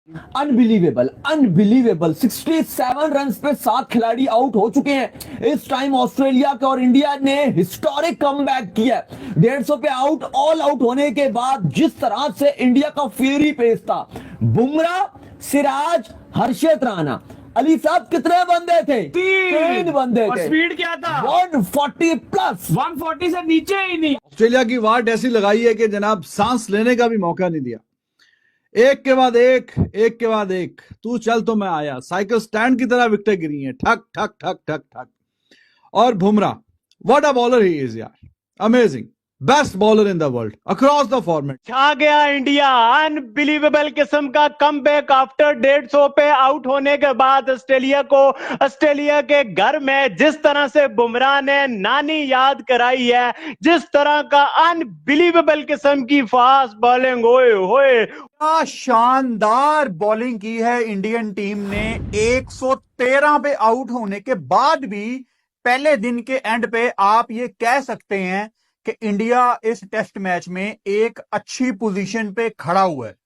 Unbelievable unbelievable 67 run पे 7 खिलाड़ी out हो चुके हैं इस टाइम ऑस्ट्रेलिया के, और इंडिया ने हिस्टोरिक कमबैक किया। 150 पे आउट, ऑल आउट होने के बाद जिस तरह से इंडिया का फेरी पेस था, बुमराह, सिराज, हर्षित राणा, अली साहब कितने बंदे थे? तीन बंदे और थे। स्पीड क्या था? 140 प्लस, 140 से नीचे ही नहीं। ऑस्ट्रेलिया की वाट ऐसी लगाई है कि जनाब सांस लेने का भी मौका नहीं दिया। एक के बाद एक, एक के बाद एक, तू चल तो मैं आया, साइकिल स्टैंड की तरह विकेटें गिरी हैं, ठक ठक ठक ठक ठक। और Bumrah, what a bowler he is यार, amazing, best bowler in the world across the format. छा गया इंडिया, अनबिलीवेबल किस्म का कमबैक आफ्टर 150 पे आउट होने के बाद ऑस्ट्रेलिया को, ऑस्ट्रेलिया के घर में जिस तरह से बुमराह ने नानी याद कराई है, जिस तरह का अनबिलीवेबल किस्म की फास्ट बॉलिंग, ओए होए क्या शानदार बॉलिंग की है इंडियन टीम ने। 113 पे आउट होने के बाद भी पहले दिन के एंड पे आप ये कह सकते हैं कि इंडिया इस टेस्ट मैच में एक अच्छी पोजीशन पे खड़ा हुआ है।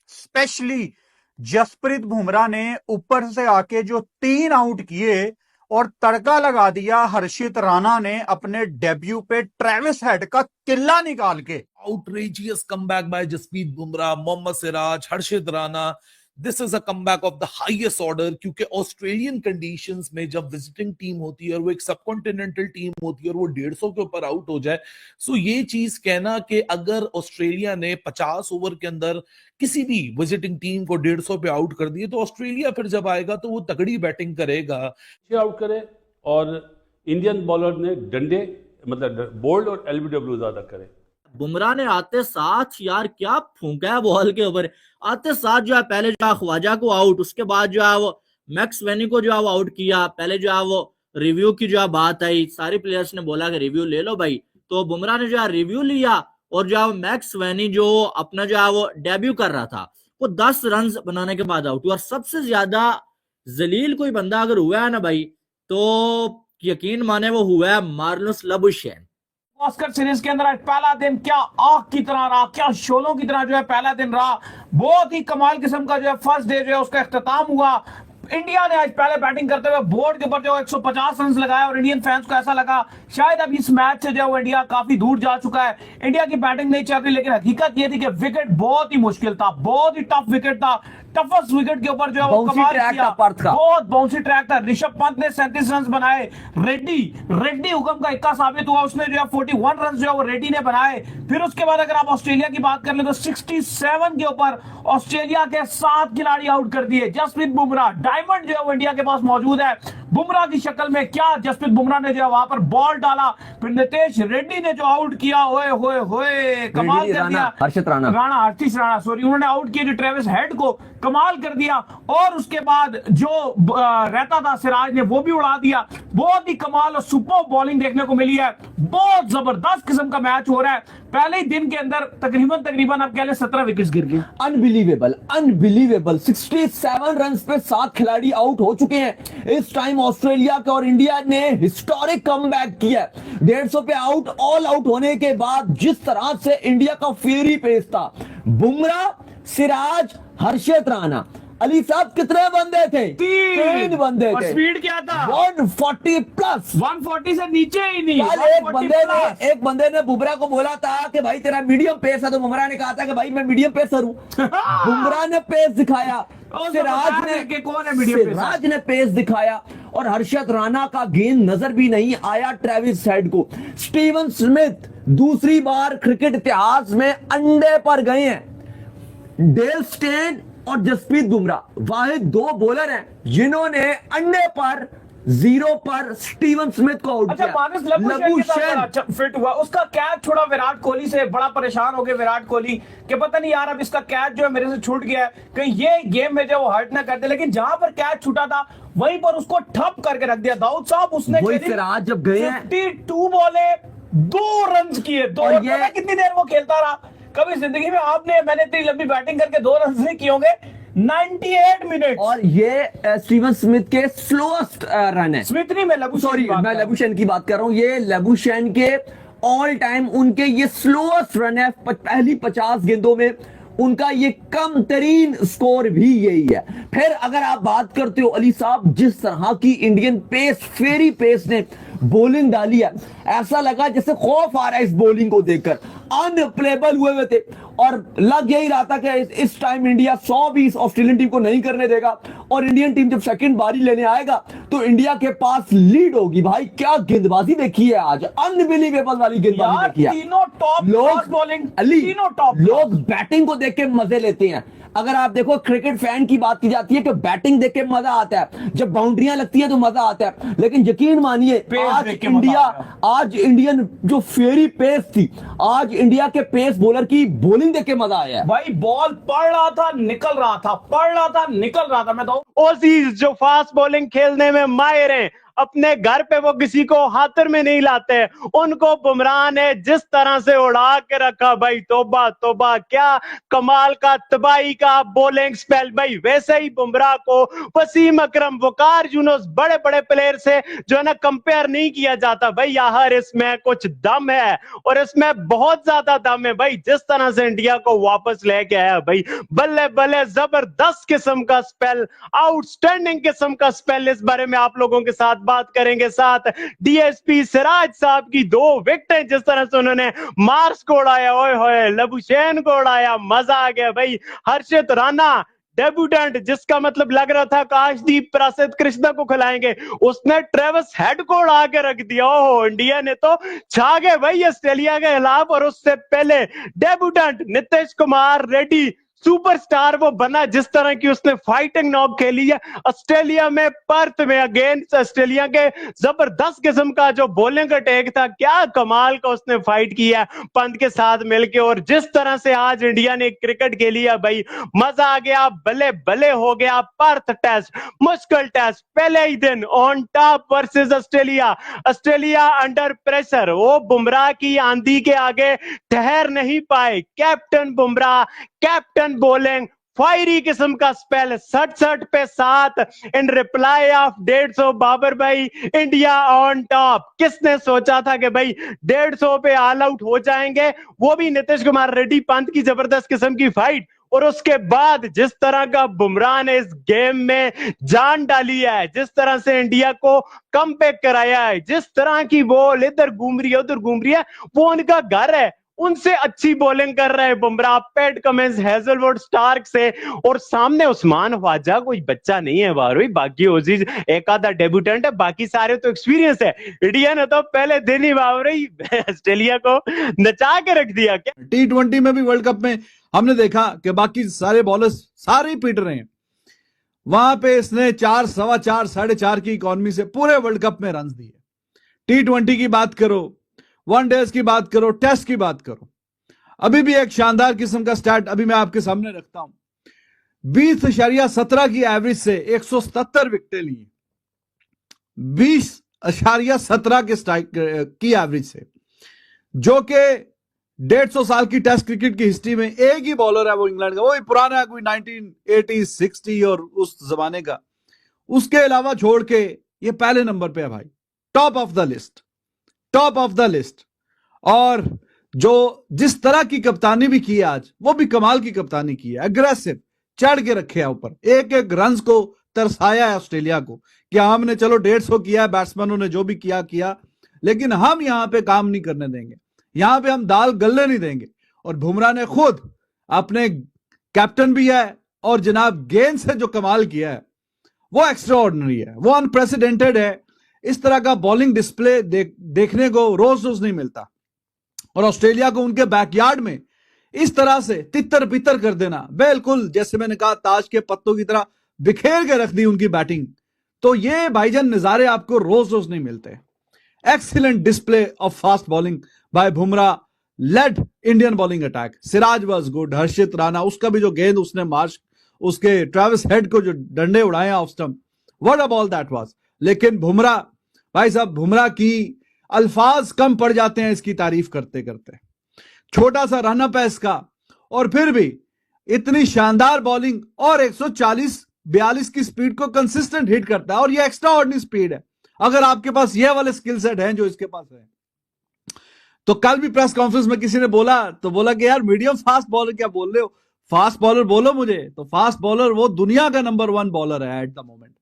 स्पेशली जसप्रीत बुमराह ने ऊपर से आके जो 3 आउट किए और तड़का लगा दिया हर्षित राणा ने अपने डेब्यू पे ट्रेविस हेड का किल्ला निकाल के। outrageous comeback by Jasprit Bumrah, Mohammad Siraj, Harshit Rana. This is a comeback of the highest order, क्योंकि ऑस्ट्रेलियन कंडीशंस में जब विजिटिंग टीम होती है और वो एक सब कॉन्टिनेंटल टीम होती है और वो 150 के ऊपर आउट हो जाए, सो ये चीज कहना कि अगर ऑस्ट्रेलिया ने 50 ओवर के अंदर किसी भी विजिटिंग टीम को 150 पे आउट कर दिए, तो ऑस्ट्रेलिया फिर जब आएगा तो वो तगड़ी बैटिंग करेगा। आउट करे और इंडियन बॉलर ने डंडे, मतलब बोल्ड और एलबीडब्ल्यू ज्यादा करे। बुमराह ने आते साथ यार क्या फूंका है बॉल के ऊपर। आते साथ जो है पहले जो है ख्वाजा को आउट, उसके बाद जो है वो मैक्स वेनी को जो है वो आउट किया। पहले जो है वो रिव्यू की जो है बात आई, सारे प्लेयर्स ने बोला कि रिव्यू ले लो भाई, तो बुमराह ने जो है रिव्यू लिया और जो है मैक्स वेनी जो अपना जो है वो डेब्यू कर रहा था, वो 10 रन बनाने के बाद आउट हुआ। और सबसे ज्यादा जलील कोई बंदा अगर हुआ है ना भाई, तो यकीन माने वो हुआ है मार्लस लबुशेन। ऑस्कर सीरीज के अंदर आज पहला दिन क्या आग की तरह रहा, क्या शोलों की तरह जो है पहला दिन रहा। बहुत ही कमाल किस्म का जो है फर्स्ट डे जो है उसका इख्तिताम हुआ। इंडिया ने आज पहले बैटिंग करते हुए बोर्ड के ऊपर जो 150 रन लगाए और इंडियन फैंस को ऐसा लगा शायद अब इस मैच से जो है वो इंडिया काफी दूर जा चुका है। इंडिया की बैटिंग नहीं चल रही, लेकिन हकीकत ये थी कि विकेट बहुत ही मुश्किल था, बहुत ही टफ विकेट था। टफेस्ट विकेट के ऊपर जो है वो कमाल किया, बहुत बाउंसी ट्रैक था। ऋषभ पंत ने 37 रन बनाए। रेड्डी हुक्म का इक्का साबित हुआ, उसने जो है 41 रन जो है वो रेड्डी ने बनाए। फिर उसके बाद अगर आप ऑस्ट्रेलिया की बात कर ले तो 67 के ऊपर ऑस्ट्रेलिया के 7 खिलाड़ी आउट कर दिए। जसप्रीत बुमराह डायमंड जो है वो इंडिया के पास मौजूद है। बुमराह की शक्ल में क्या जसप्रीत बुमराह ने जो है वहां पर बॉल डाला, फिर नितेश रेड्डी ने जो आउट किया, होए होए होए कमाल कर दिया। हर्षित राणा सॉरी, उन्होंने आउट किया जो ट्रेविस हेड को, कमाल कर दिया। और उसके बाद जो रहता था सिराज ने वो भी उड़ा दिया। बहुत ही कमाल और सुपर बॉलिंग देखने को मिली है। बहुत जबरदस्त किस्म का मैच हो रहा है। पहले ही दिन के अंदर तकरीबन आप कह लें 17 विकेट्स गिर गए। अनबिलीवेबल 67 रन पे 7 खिलाड़ी आउट हो चुके हैं इस टाइम ऑस्ट्रेलिया के, और इंडिया ने हिस्टोरिक कमबैक किया। 150 पे आउट, ऑल आउट होने के बाद जिस तरह से इंडिया का फेरी पेस था, बुमराह, सिराज, हर्षित राणा, अली साहब कितने बंदे थे? तीन बंदे और थे। स्पीड क्या था? 140 प्लस, 140 से नीचे ही नहीं। एक बंदे ने बुमराह को बोला था कि भाई तेरा मीडियम पेस है, तो बुमराह ने कहा था कि भाई मैं मीडियम पेसर हूं। बुमराह ने पेस दिखाया, सिराज ने पेस दिखाया, और हर्षित राणा का गेंद नजर भी नहीं आया ट्रेविस हेड को। स्टीवन स्मिथ दूसरी बार क्रिकेट इतिहास में अंडे पर गए हैं। डेल स्टेन और जसप्रीत बुमराह वाहिद 2 बॉलर हैं जिन्होंने अंडे पर 0 पर स्टीवन स्मिथ को आउट किया। लबुशेन फिट हुआ, उसका कैच छोड़ा विराट कोहली से, बड़ा परेशान हो गए विराट कोहली कि पता नहीं यार अब इसका कैच जो है मेरे से छूट गया है, कहीं ये गेम में जो वो हर्ट ना कर दे। लेकिन जहां पर कैच छूटा था वहीं पर उसको ठप करके रख दिया दाऊद साहब। उसने सिराज जब गए 52 बॉले 2 रन किए। कितनी देर वो खेलता रहा? कभी जिंदगी में मैंने इतनी लंबी बैटिंग करके 2 रन नहीं किए होंगे। 98 मिनट। और ये स्टीवन स्मिथ के स्लोएस्ट रन है। स्मिथ नहीं, मैं लबुशेन की बात कर रहा हूं। ये लबुशेन के ऑल टाइम उनके ये स्लोएस्ट रन है। पहली 50 गेंदों में उनका ये कम तरीन स्कोर भी यही है। फिर अगर आप बात करते हो अली साहब, जिस तरह की इंडियन पेस, फेरी पेस ने बॉलिंग डाली है, ऐसा लगा जैसे खौफ आ रहा है इस बॉलिंग को देखकर, अनप्लेबल हुए थे। और लग यही रहा था कि इस टाइम इंडिया 100 भी इस ऑस्ट्रेलियन टीम को नहीं करने देगा, और इंडियन टीम जब सेकंड बारी लेने आएगा तो इंडिया के पास लीड होगी। भाई क्या गेंदबाजी देखी है आज, अनबिलीवेबल वाली गेंदबाजी यार देखी है। तीनों टॉप क्लास बॉलिंग, अली, तीनों टॉप लोग बैटिंग को देख के मजे लेते हैं। अगर आप देखो क्रिकेट फैन की बात की जाती है कि बैटिंग देख के मजा आता है, जब बाउंड्रियां लगती है तो मजा आता है, लेकिन यकीन मानिए आज इंडियन जो फेरी पेस थी, आज इंडिया के पेस बॉलर की बॉलिंग देख के मजा आया है। भाई बॉल पड़ रहा था निकल रहा था, पड़ रहा था निकल रहा था। मैं तो ओसीज जो फास्ट बॉलिंग खेलने में माहिर हैं, अपने घर पे वो किसी को हाथर में नहीं लाते, उनको बुमराह ने जिस तरह से उड़ा के रखा भाई, तोबा तोबा, क्या कमाल का तबाही का बॉलिंग स्पेल। भाई वैसे ही बुमराह को वसीम अकरम, वकार यूनुस, बड़े बड़े प्लेयर से जो है ना कंपेयर नहीं किया जाता। भाई यार इसमें कुछ दम है, और इसमें बहुत ज्यादा दम है भाई। जिस तरह से इंडिया को वापस लेके आया भाई, बल्ले बल्ले, जबरदस्त किस्म का स्पेल, आउटस्टैंडिंग किस्म का स्पेल। इस बारे में आप लोगों के साथ बात करेंगे। साथ डीएसपी सिराज साहब की 2 विकेटें, जिस तरह से उन्होंने मार्स को उड़ाया, ओए होए, लबुशेन को उड़ाया, मजा आ गया भाई। हर्षित राणा डेब्यूटेंट, जिसका मतलब लग रहा था काशदीप प्रसिद्ध कृष्णा को खिलाएंगे, उसने ट्रेविस हेड को उड़ा के रख दिया। ओहो, इंडिया ने तो छा गए भाई ऑस्ट्रेलिया के खिलाफ। और उससे पहले डेब्यूटेंट नीतीश कुमार रेड्डी, सुपरस्टार वो बना, जिस तरह की उसने फाइटिंग नॉक खेली है ऑस्ट्रेलिया में, पर्थ में अगेंस्ट ऑस्ट्रेलिया के। जबरदस्त किस्म का जो बॉलिंग अटैक था, क्या कमाल का उसने फाइट किया पंत के साथ मिलके। और जिस तरह से आज इंडिया ने क्रिकेट खेली है भाई, मजा आ गया, बल्ले बल्ले हो गया। पर्थ टेस्ट मुश्किल टेस्ट, पहले ही दिन on top versus Australia, Australia under pressure, वो बुमराह की आंधी के आगे ठहर नहीं पाए। Captain Bumrah, captain bowling, fiery किस्म का स्पेल, 67 पे 7 इन रिप्लाई ऑफ 150। बाबर भाई, इंडिया ऑन टॉप। किसने सोचा था कि भाई 150 पे ऑल आउट हो जाएंगे, वो भी नीतीश कुमार रेड्डी पंत की जबरदस्त किस्म की फाइट। और उसके बाद जिस तरह का बुमराह ने इस गेम में जान डाली है, जिस तरह से इंडिया को कमबैक कराया है, जिस तरह की बॉल इधर घूम रही है उधर घूम रही है, वो उनका घर है, उनसे अच्छी बॉलिंग कर रहे हैं Bumrah. Pat Cummins, Hazlewood, Starc से, और सामने उस्मान ख्वाजा कोई बच्चा नहीं है भाई। बाकी ओजीज एक आधा डेब्यूटेंट है, बाकी सारे तो एक्सपीरियंस है। इंडिया ने तो पहले दिन ही बावरी ऑस्ट्रेलिया को नचा के रख दिया। क्या T20 में भी वर्ल्ड कप में हमने देखा कि बाकी सारे बॉलर्स सारे ही पीट रहे हैं, वहां पे इसने 4, सवा 4, 4.5 की इकोनॉमी से पूरे वर्ल्ड कप में रन दिए। T20 की बात करो, वनडेज की बात करो, टेस्ट की बात करो, अभी भी एक शानदार किस्म का स्टैट अभी मैं आपके सामने रखता हूं। 20.17 की एवरेज से 177 विकेटें ली, 20.17 के स्ट्राइक की एवरेज से, जो कि 150 साल की टेस्ट क्रिकेट की हिस्ट्री में एक ही बॉलर है, वो इंग्लैंड का, वो पुराना है, कोई 1980, 60 और उस जमाने का। उसके अलावा छोड़ के ये पहले नंबर पे है भाई, top of the list, top of the list. और जो जिस तरह की कप्तानी भी की है आज, वो भी कमाल की कप्तानी की है, अग्रेसिव, चढ़ के रखे है ऊपर, एक एक रन को तरसाया है ऑस्ट्रेलिया को कि हमने चलो 150 किया है, बैट्समैनों ने जो भी किया, लेकिन हम यहां पे काम नहीं करने देंगे, यहां पे हम दाल गलने नहीं देंगे। और बुमराह ने खुद अपने कैप्टन भी है, और जनाब गेंद से जो कमाल किया है वो एक्स्ट्रा ऑर्डिनरी है, वो अनप्रेसिडेंटेड है। इस तरह का बॉलिंग डिस्प्ले देखने को रोज रोज नहीं मिलता। और ऑस्ट्रेलिया को उनके बैकयार्ड में इस तरह से तितर बितर कर देना, बिल्कुल जैसे मैंने कहा ताज के पत्तों की तरह बिखेर के रख दी उनकी बैटिंग, तो ये भाईजान नजारे आपको रोज रोज नहीं मिलते। Excellent display of fast bowling by Bumrah led Indian bowling attack. Siraj was good, Harshit Rana, उसका भी जो गेंद उसने मार्च, उसके ट्रेविस हेड को जो डंडे उड़ाए off stump, what a ball that was. लेकिन बुमराह भाई साहब, बुमराह की अल्फाज कम पड़ जाते हैं इसकी तारीफ करते करते। छोटा सा रनअप है इसका, और फिर भी इतनी शानदार बॉलिंग, और 140-42 की स्पीड को कंसिस्टेंट हिट करता है, और ये एक्स्ट्रा ऑर्डिनरी स्पीड है। अगर आपके पास ये वाले स्किल सेट हैं जो इसके पास है, तो कल भी प्रेस कॉन्फ्रेंस में किसी ने बोला कि यार मीडियम फास्ट बॉलर क्या बोल रहे हो, फास्ट बॉलर बोलो मुझे, तो फास्ट बॉलर वो दुनिया का नंबर 1 बॉलर है एट द मोमेंट,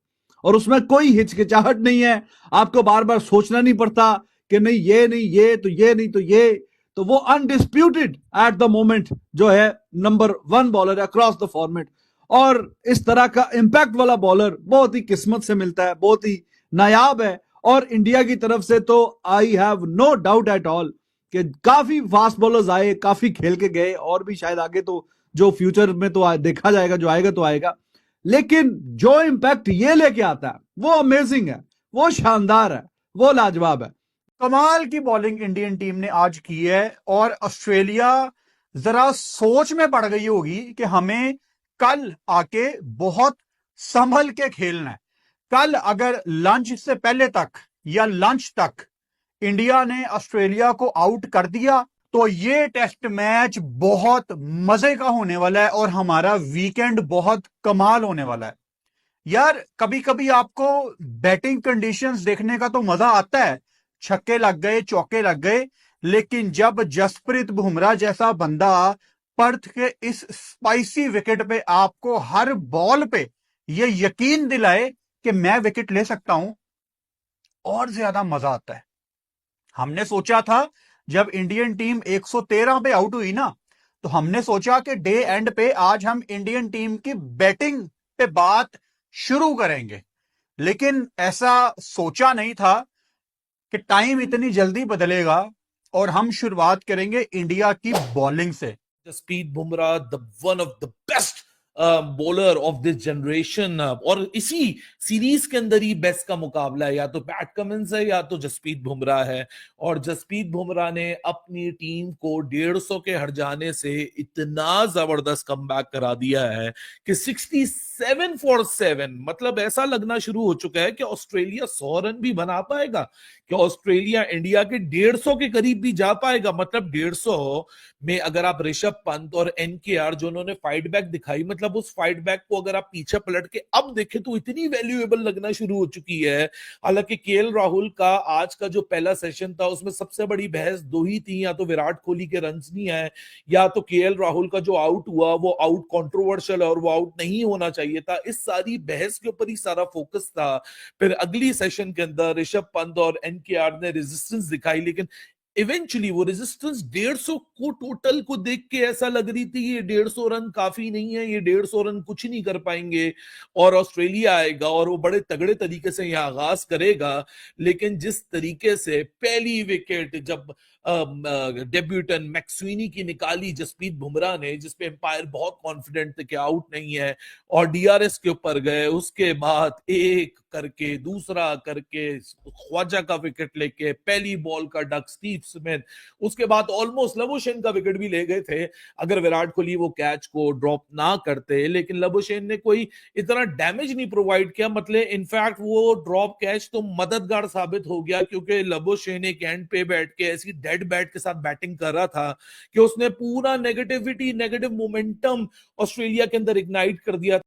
और उसमें कोई हिचकिचाहट नहीं है। आपको बार बार सोचना नहीं पड़ता कि नहीं ये नहीं ये तो ये नहीं तो ये, तो वो अनडिस्प्यूटेड एट द मोमेंट जो है नंबर 1 बॉलर है अक्रॉस द फॉर्मेट। और इस तरह का इंपैक्ट वाला बॉलर बहुत ही किस्मत से मिलता है, बहुत ही नायाब है। और इंडिया की तरफ से तो I have no doubt at all कि काफी फास्ट बॉलर्स आए, काफी खेल के गए, और भी शायद आगे तो जो फ्यूचर में तो देखा जाएगा, जो आएगा तो आएगा। लेकिन जो इंपैक्ट ये लेके आता है वो अमेजिंग है, वो शानदार है, वो लाजवाब है। कमाल की बॉलिंग इंडियन टीम ने आज की है, और ऑस्ट्रेलिया जरा सोच में पड़ गई होगी कि हमें कल आके बहुत संभल के खेलना है। कल अगर लंच से पहले तक या लंच तक इंडिया ने ऑस्ट्रेलिया को आउट कर दिया तो ये टेस्ट मैच बहुत मजे का होने वाला है और हमारा वीकेंड बहुत कमाल होने वाला है। यार कभी कभी आपको बैटिंग कंडीशंस देखने का तो मजा आता है, छक्के लग गए, चौके लग गए, लेकिन जब जसप्रीत बुमराह जैसा बंदा पर्थ के इस स्पाइसी विकेट पे आपको हर बॉल पे ये यकीन दिलाए कि मैं विकेट ले सकता हूं, और ज्यादा मजा आता है। हमने सोचा था जब इंडियन टीम 113 पे आउट हुई ना, तो हमने सोचा कि डे एंड पे आज हम इंडियन टीम की बैटिंग पे बात शुरू करेंगे, लेकिन ऐसा सोचा नहीं था कि टाइम इतनी जल्दी बदलेगा और हम शुरुआत करेंगे इंडिया की बॉलिंग से। Jasprit Bumrah, the one of the best bowler of this generation, और इसी सीरीज के अंदर ही बेस्ट का मुकाबला है, या तो पैट कमिंस है या तो जसप्रीत बुमराह है। और जसप्रीत बुमराह ने अपनी टीम को 150 के हट जाने से इतना जबरदस्त कमबैक करा दिया है कि 67 फॉर 7, मतलब ऐसा लगना शुरू हो चुका है कि ऑस्ट्रेलिया 100 रन भी बना पाएगा, कि ऑस्ट्रेलिया इंडिया के 150 के करीब भी जा पाएगा। मतलब 150 में अगर आप ऋषभ पंत और एनकेआर जो उन्होंने फाइट बैक दिखाई, मतलब उस फाइट बैक को अगर आप पीछे पलट के अब देखें तो इतनी वैल्यूएबल लगना शुरू हो चुकी है। हालांकि केएल राहुल का आज का जो पहला सेशन था उसमें सबसे बड़ी बहस दो ही थी, या तो विराट कोहली के रन्स नहीं आए, या तो केएल राहुल का जो आउट हुआ वो आउट कंट्रोवर्शियल है और वो आउट नहीं होना चाहिए था। इस सारी बहस के ऊपर ही सारा फोकस था। फिर अगली सेशन के अंदर ऋषभ पंत और एनकेआर ने रेजिस्टेंस दिखाई, लेकिन इवेंचुअली वो रेजिस्टेंस 150 को टोटल को देख के ऐसा लग रही थी ये 150 रन काफी नहीं है, ये 150 रन कुछ नहीं कर पाएंगे और ऑस्ट्रेलिया आएगा और वो बड़े तगड़े तरीके से यहाँ आगाज करेगा। लेकिन जिस तरीके से पहली विकेट जब डेब्यूटन मैक्सवेनी की निकाली जसप्रीत बुमराह ने, जिसपे एम्पायर बहुत कॉन्फिडेंट थे कि आउट नहीं है, और डीआरएस के ऊपर गए, उसके बाद एक करके दूसरा करके ख्वाजा का विकेट लेके पहली बॉल का डक स्टीव स्मिथ, उसके बाद ऑलमोस्ट लबुशेन का विकेट भी ले गए थे अगर विराट कोहली वो कैच को ड्रॉप ना करते, लेकिन लबुशेन ने कोई इतना डैमेज नहीं प्रोवाइड किया। मतलब इनफैक्ट वो ड्रॉप कैच तो मददगार साबित हो गया, क्योंकि लबुशेन एक एंड पे बैठ के ऐसी डेड बैट के साथ बैटिंग कर रहा था कि उसने पूरा नेगेटिव मोमेंटम ऑस्ट्रेलिया के अंदर इग्नाइट कर दिया।